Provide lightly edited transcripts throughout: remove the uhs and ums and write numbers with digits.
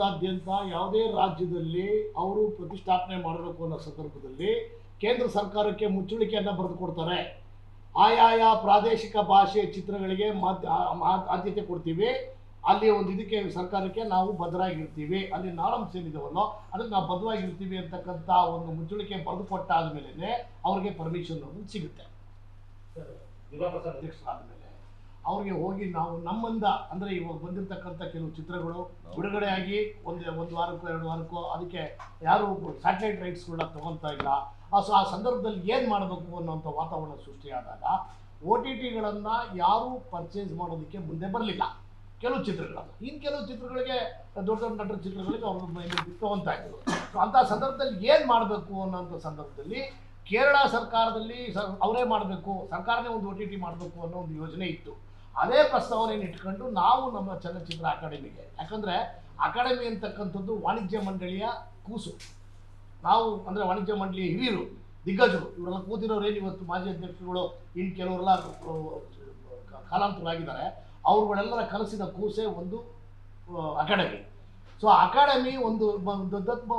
ರಾಜ್ಯಾದ್ಯಂತ ಯಾವುದೇ ರಾಜ್ಯದಲ್ಲಿ ಅವರು ಪ್ರತಿಷ್ಠಾಪನೆ ಮಾಡಬೇಕು ಅನ್ನೋ ಸಂದರ್ಭದಲ್ಲಿ ಕೇಂದ್ರ ಸರ್ಕಾರಕ್ಕೆ ಮುಚ್ಚಳಿಕೆಯನ್ನು ಬರೆದು ಕೊಡ್ತಾರೆ. ಆಯಾಯ ಪ್ರಾದೇಶಿಕ ಭಾಷೆಯ ಚಿತ್ರಗಳಿಗೆ ಆದ್ಯತೆ ಕೊಡ್ತೀವಿ. ಅಲ್ಲಿ ಒಂದು ಇದಕ್ಕೆ ಸರ್ಕಾರಕ್ಕೆ ನಾವು ಬದ್ಧರಾಗಿರ್ತೀವಿ, ಅಲ್ಲಿ ನಾರ್ಮ್ಸ್ ಏನಿದಾವಲ್ಲೋ ಅದಕ್ಕೆ ನಾವು ಬದ್ಧವಾಗಿರ್ತೀವಿ ಅಂತಕ್ಕಂಥ ಒಂದು ಮುಚ್ಚಳಿಕೆ ಬರೆದು ಕೊಟ್ಟಾದ ಮೇಲೆ ಅವ್ರಿಗೆ ಪರ್ಮಿಷನ್ ಅನ್ನೋದು ಸಿಗುತ್ತೆ. ಅಧ್ಯಕ್ಷರಾದ ಮೇಲೆ ಅವ್ರಿಗೆ ಹೋಗಿ ನಾವು ನಮ್ಮಿಂದ ಅಂದರೆ ಇವಾಗ ಬಂದಿರತಕ್ಕಂಥ ಕೆಲವು ಚಿತ್ರಗಳು ಬಿಡುಗಡೆಯಾಗಿ ಒಂದು ವಾರಕ್ಕೋ 2 ವಾರಕ್ಕೋ ಅದಕ್ಕೆ ಯಾರು ಸ್ಯಾಟಲೈಟ್ ರೈಟ್ಸ್ಗಳನ್ನ ತಗೊಳ್ತಾ ಇಲ್ಲ. ಸೊ ಆ ಸಂದರ್ಭದಲ್ಲಿ ಏನು ಮಾಡಬೇಕು ಅನ್ನೋಂಥ ವಾತಾವರಣ ಸೃಷ್ಟಿಯಾದಾಗ OTTಗಳನ್ನು ಯಾರೂ ಪರ್ಚೇಸ್ ಮಾಡೋದಕ್ಕೆ ಮುಂದೆ ಬರಲಿಲ್ಲ. ಕೆಲವು ಚಿತ್ರಗಳನ್ನು ಕೆಲವು ಚಿತ್ರಗಳಿಗೆ ದೊಡ್ಡ ದೊಡ್ಡ ನಟರ ಚಿತ್ರಗಳಿಗೆ ಅವರು ತಗೊಳ್ತಾ ಇದ್ರು. ಸೊ ಅಂಥ ಸಂದರ್ಭದಲ್ಲಿ ಏನು ಮಾಡಬೇಕು ಅನ್ನೋಂಥ ಸಂದರ್ಭದಲ್ಲಿ ಕೇರಳ ಸರ್ಕಾರದಲ್ಲಿ ಅವರೇ ಮಾಡಬೇಕು, ಸರ್ಕಾರನೇ ಒಂದು OTT ಮಾಡಬೇಕು ಅನ್ನೋ ಒಂದು ಯೋಜನೆ ಇತ್ತು. ಅದೇ ಪ್ರಸ್ತಾವನೆಯನ್ನು ಇಟ್ಕೊಂಡು ನಾವು ನಮ್ಮ ಚಲನಚಿತ್ರ ಅಕಾಡೆಮಿಗೆ, ಯಾಕಂದರೆ ಅಕಾಡೆಮಿ ಅಂತಕ್ಕಂಥದ್ದು ವಾಣಿಜ್ಯ ಮಂಡಳಿಯ ಕೂಸು. ನಾವು ಅಂದರೆ ವಾಣಿಜ್ಯ ಮಂಡಳಿಯ ಹಿರಿಯರು, ದಿಗ್ಗಜರು, ಇವರೆಲ್ಲ ಕೂತಿರೋರೇನು ಇವತ್ತು ಮಾಜಿ ಅಧ್ಯಕ್ಷರುಗಳು, ಇನ್ನು ಕೆಲವರೆಲ್ಲ ಕಾಲಾಂತರಾಗಿದ್ದಾರೆ. ಅವ್ರುಗಳೆಲ್ಲರ ಕನಸಿನ ಕೂಸೆ ಒಂದು ಅಕಾಡೆಮಿ. ಸೊ ಅಕಾಡೆಮಿ ಒಂದು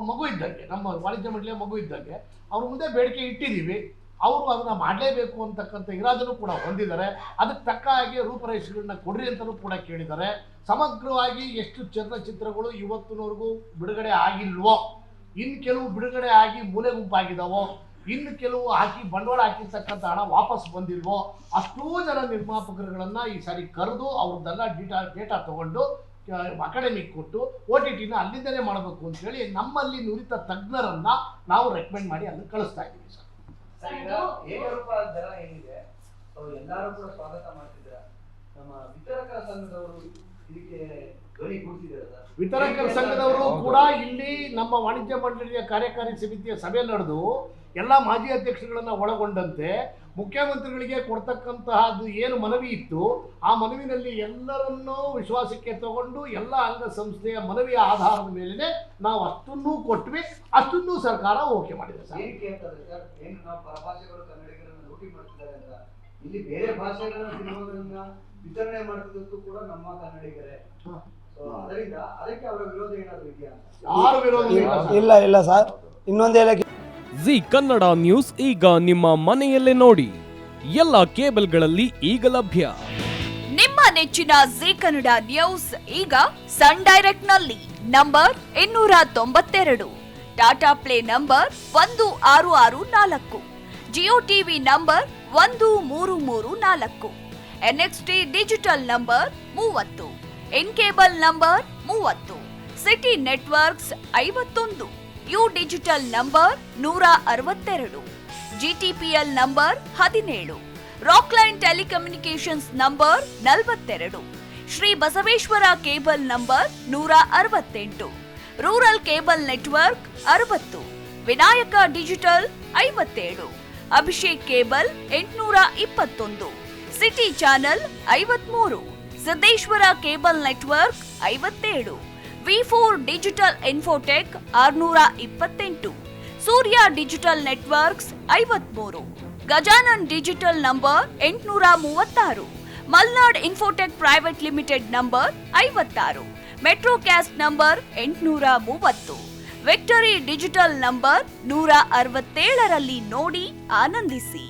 ಮಗು ಇದ್ದಂಗೆ, ನಮ್ಮ ವಾಣಿಜ್ಯ ಮಂಡಳಿಯ ಮಗು ಇದ್ದಂಗೆ ಅವ್ರ ಮುಂದೆ ಬೇಡಿಕೆ ಇಟ್ಟಿದ್ದೀವಿ. ಅವರು ಅದನ್ನು ಮಾಡಲೇಬೇಕು ಅಂತಕ್ಕಂಥ ಇರಾದನ್ನು ಕೂಡ ಹೊಂದಿದ್ದಾರೆ. ಅದಕ್ಕೆ ತಕ್ಕ ಹಾಗೆ ರೂಪರೇಷೆಗಳನ್ನ ಕೊಡ್ರಿ ಅಂತಲೂ ಕೂಡ ಕೇಳಿದ್ದಾರೆ. ಸಮಗ್ರವಾಗಿ ಎಷ್ಟು ಚಲನಚಿತ್ರಗಳು ಇವತ್ತಿನವರೆಗೂ ಬಿಡುಗಡೆ ಆಗಿಲ್ವೋ, ಇನ್ನು ಕೆಲವು ಬಿಡುಗಡೆ ಆಗಿ ಮೂಲೆ ಗುಂಪಾಗಿದ್ದಾವೋ, ಇನ್ನು ಕೆಲವು ಬಂಡವಾಳ ಹಾಕಿರ್ತಕ್ಕಂಥ ಹಣ ವಾಪಸ್ ಬಂದಿಲ್ವೋ, ಅಷ್ಟೂ ಜನ ನಿರ್ಮಾಪಕರುಗಳನ್ನು ಈ ಸಾರಿ ಕರೆದು ಅವ್ರದ್ದೆಲ್ಲ ಡೇಟಾ ತೊಗೊಂಡು ಅಕಾಡೆಮಿಗೆ ಕೊಟ್ಟು OTTನ ಅಲ್ಲಿಂದಲೇ ಮಾಡಬೇಕು ಅಂತೇಳಿ ನಮ್ಮಲ್ಲಿ ನುರಿತ ತಜ್ಞರನ್ನು ನಾವು ರೆಕಮೆಂಡ್ ಮಾಡಿ ಅಲ್ಲಿ ಕಳಿಸ್ತಾ ಇದ್ದೀವಿ ಸರ್. ಏಕರೂಪ ದರ ಏನಿದೆ ಎಲ್ಲರೂ ಕೂಡ ಸ್ವಾಗತ ಮಾಡ್ತಿದ್ದಾರೆ. ನಮ್ಮ ವಿತರಕರ ಸಂಘದವರು ಇದಕ್ಕೆ ಧ್ವನಿ ಕೂಡಿಸಿದ್ದಾರೆ. ವಿತರಕರ ಸಂಘದವರು ಕೂಡ ಇಲ್ಲಿ ನಮ್ಮ ವಾಣಿಜ್ಯ ಮಂಡಳಿಯ ಕಾರ್ಯಕಾರಿ ಸಮಿತಿಯ ಸಭೆ ನಡೆದು ಎಲ್ಲ ಮಾಜಿ ಅಧ್ಯಕ್ಷರುಗಳನ್ನು ಒಳಗೊಂಡಂತೆ ಮುಖ್ಯಮಂತ್ರಿಗಳಿಗೆ ಕೊಡ್ತಕ್ಕಂತಹದ್ದು ಏನು ಮನವಿ ಇತ್ತು, ಆ ಮನವಿನಲ್ಲಿ ಎಲ್ಲರನ್ನೂ ವಿಶ್ವಾಸಕ್ಕೆ ತಗೊಂಡು ಎಲ್ಲ ಅಂಗಸಂಸ್ಥೆಯ ಮನವಿಯ ಆಧಾರದ ಮೇಲೆ ನಾವು ಅಷ್ಟನ್ನೂ ಕೊಟ್ವಿ. ಅಷ್ಟನ್ನೂ ಸರ್ಕಾರ ಓಕೆ ಮಾಡಿದೆ ಸರ್. ಏನಕ್ಕೆ ಅಂತಂದ್ರೆ ಸರ್, ಏನು ನಾವು ಪರಭಾಷೆಗಳು ಕನ್ನಡಿಗರನ್ನು ಲೂಟಿ ಮಾಡ್ತಿದ್ದಾರೆ ಅಂತ, ಇಲ್ಲಿ ಬೇರೆ ಭಾಷೆಗಳ ಸಿನಿಮಾಗಳನ್ನ ವಿತರಣೆ ಮಾಡ್ತಿದ್ದು ಕೂಡ ನಮ್ಮ ಕನ್ನಡಿಗರೇ. ಅದರಿಂದ ಅದಕ್ಕೆ ಅವರ ವಿರೋಧ ಏನಾದರೂ ಇದೆಯಾ? ಯಾರು ವಿರೋಧ ಇಲ್ಲ ಸರ್. ಇನ್ನೊಂದು ಹೇಳಕ್ಕೆ ಜಿ ಕನ್ನಡ ನ್ಯೂಸ್ ಈಗ ನಿಮ್ಮ ಮನೆಯಲ್ಲೇ ನೋಡಿ, ಎಲ್ಲ ಕೇಬಲ್ಗಳಲ್ಲಿ ಈಗ ಲಭ್ಯ. ನಿಮ್ಮ ನೆಚ್ಚಿನ ಜಿ ಕನ್ನಡ ನ್ಯೂಸ್ ಈಗ ಸನ್ ಡೈರೆಕ್ಟ್ ನಲ್ಲಿ number 292, Tata play number 1664, Jio TV number 1334, NXT digital number 30, in cable number 30, city networks 51, U digital number 162, GTPL number 17, Rockline telecommunications number 42, Shri Basaveshwara cable number 168, rural cable network 60, Vinayaka digital 57, Abhishek cable 821, city channel 53, Siddeshwara cable network 57, V4 digital Infotech 628, Surya digital networks 53, Gajanan digital number 836, Malnad Infotech Private Limited number 56, Metrocast number 830, Victory Digital number 167ರಲ್ಲಿ ನೋಡಿ ಆನಂದಿಸಿ.